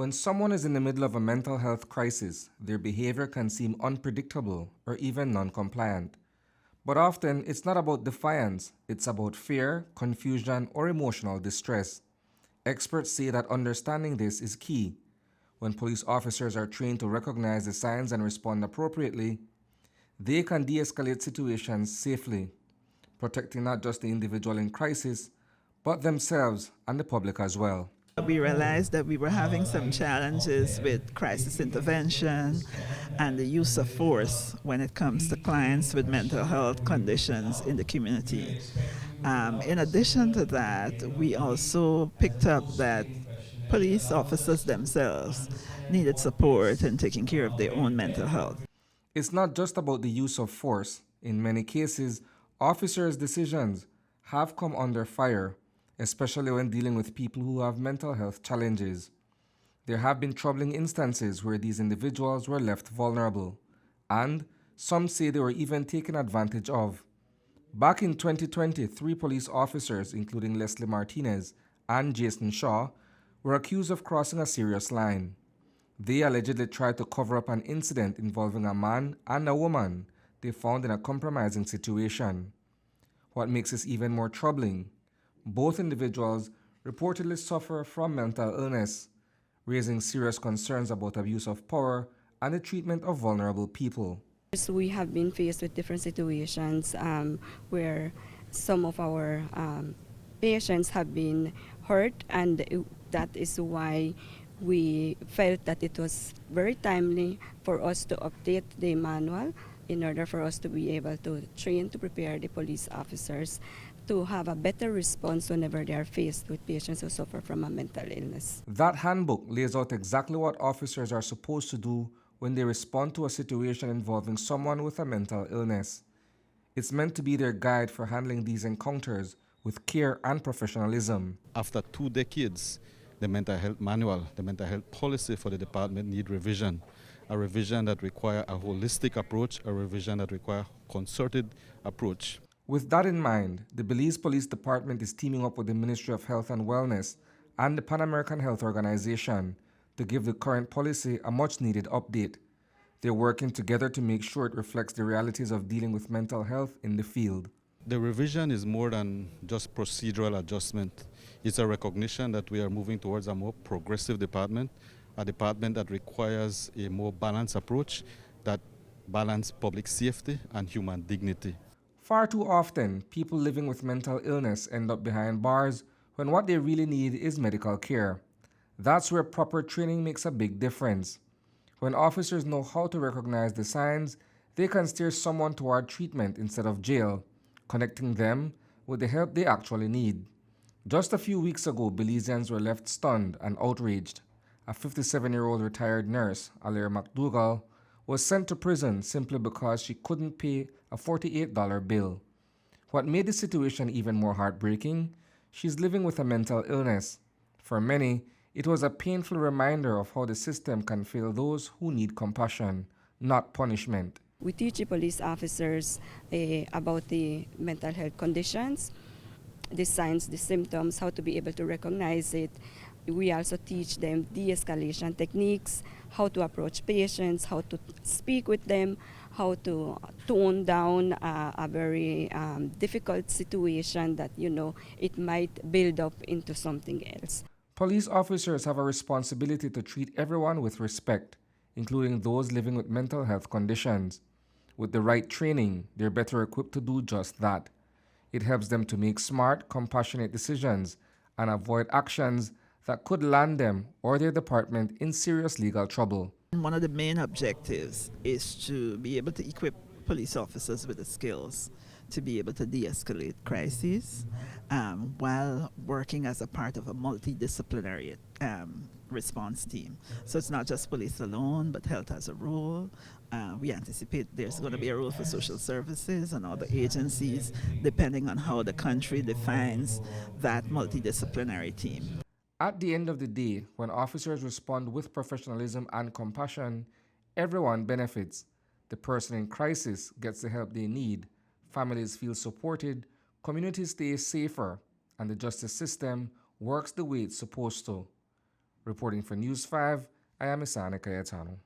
When someone is in the middle of a mental health crisis, their behavior can seem unpredictable or even non-compliant. But often, it's not about defiance, it's about fear, confusion, or emotional distress. Experts say that understanding this is key. When police officers are trained to recognize the signs and respond appropriately, they can de-escalate situations safely, protecting not just the individual in crisis, but themselves and the public as well. We realized that we were having some challenges with crisis intervention and the use of force when it comes to clients with mental health conditions in the community. In addition to that, we also picked up that police officers themselves needed support in taking care of their own mental health. It's not just about the use of force. In many cases, officers' decisions have come under fire, especially when dealing with people who have mental health challenges. There have been troubling instances where these individuals were left vulnerable, and some say they were even taken advantage of. Back in 2020, three police officers, including Leslie Martinez and Jason Shaw, were accused of crossing a serious line. They allegedly tried to cover up an incident involving a man and a woman they found in a compromising situation. What makes this even more troubling, both individuals reportedly suffer from mental illness, raising serious concerns about abuse of power and the treatment of vulnerable people. We have been faced with different situations where some of our patients have been hurt, and that is why we felt that it was very timely for us to update the manual in order for us to be able to train to prepare the police officers to have a better response whenever they are faced with patients who suffer from a mental illness. That handbook lays out exactly what officers are supposed to do when they respond to a situation involving someone with a mental illness. It's meant to be their guide for handling these encounters with care and professionalism. After 2 decades, the mental health manual, the mental health policy for the department need revision. A revision that requires a holistic approach, a revision that requires concerted approach. With that in mind, the Belize Police Department is teaming up with the Ministry of Health and Wellness and the Pan American Health Organization to give the current policy a much-needed update. They're working together to make sure it reflects the realities of dealing with mental health in the field. The revision is more than just procedural adjustment. It's a recognition that we are moving towards a more progressive department, a department that requires a more balanced approach that balances public safety and human dignity. Far too often, people living with mental illness end up behind bars when what they really need is medical care. That's where proper training makes a big difference. When officers know how to recognize the signs, they can steer someone toward treatment instead of jail, connecting them with the help they actually need. Just a few weeks ago, Belizeans were left stunned and outraged. A 57-year-old retired nurse, Alair McDougall, was sent to prison simply because she couldn't pay a $48 bill. What made the situation even more heartbreaking? She's living with a mental illness. For many, it was a painful reminder of how the system can fail those who need compassion, not punishment. We teach the police officers about the mental health conditions, the signs, the symptoms, how to be able to recognize it. We also teach them de-escalation techniques, how to approach patients, how to speak with them, how to tone down a very difficult situation that, it might build up into something else. Police officers have a responsibility to treat everyone with respect, including those living with mental health conditions. With the right training, they're better equipped to do just that. It helps them to make smart, compassionate decisions and avoid actions that could land them or their department in serious legal trouble. One of the main objectives is to be able to equip police officers with the skills to be able to de-escalate crises while working as a part of a multidisciplinary response team. So it's not just police alone, but health has a role. We anticipate there's going to be a role for social services and other agencies, depending on how the country defines that multidisciplinary team. At the end of the day, when officers respond with professionalism and compassion, everyone benefits. The person in crisis gets the help they need, families feel supported, communities stay safer, and the justice system works the way it's supposed to. Reporting for News 5, I am Isani Cayetano.